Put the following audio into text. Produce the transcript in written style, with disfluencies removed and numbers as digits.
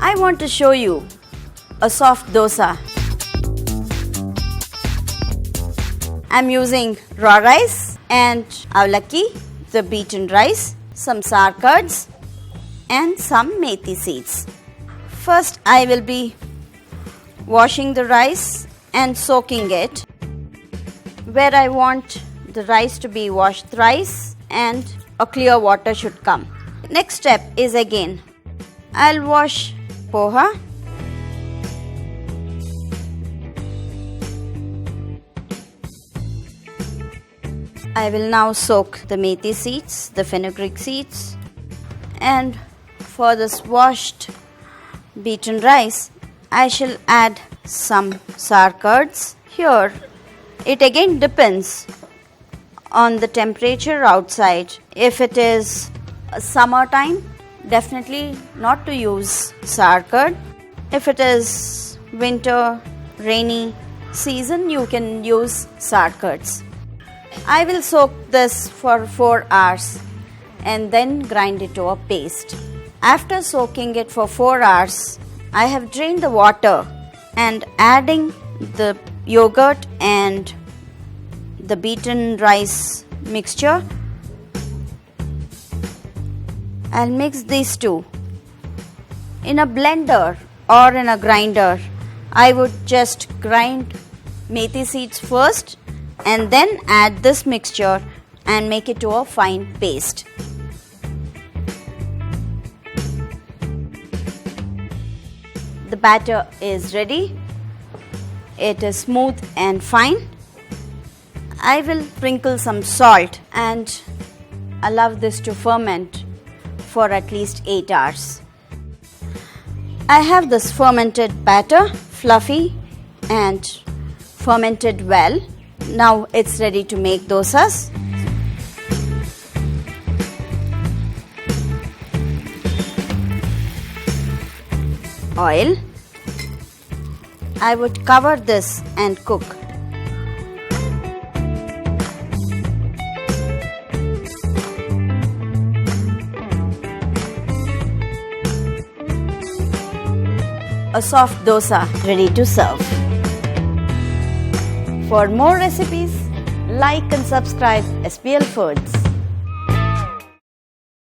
I want to show you a soft dosa. I'm using raw rice and Avalakki, the beaten rice, some sour curds and some methi seeds. First I will be washing the rice and soaking it. Where I want the rice to be washed thrice and a clear water should come. Next step is again, I'll wash poha. I will now soak the methi seeds, the fenugreek seeds, and for this washed beaten rice, I shall add some sour curds. Here, it again depends on the temperature outside. If it is summertime, definitely not to use sour curd. If it is winter, rainy season, you can use sour curds. I will soak this for 4 hours and then grind it to a paste. After soaking it for 4 hours, I have drained the water and adding the yogurt and the beaten rice mixture. I'll mix these two. In a blender or in a grinder, I would just grind methi seeds first and then add this mixture and make it to a fine paste. The batter is ready. It is smooth and fine. I will sprinkle some salt and allow this to ferment for at least 8 hours. I have this fermented batter, fluffy and fermented well. Now it's ready to make dosas. Oil. I would cover this and cook. A soft dosa ready to serve. For more recipes, like and subscribe SPL Foods.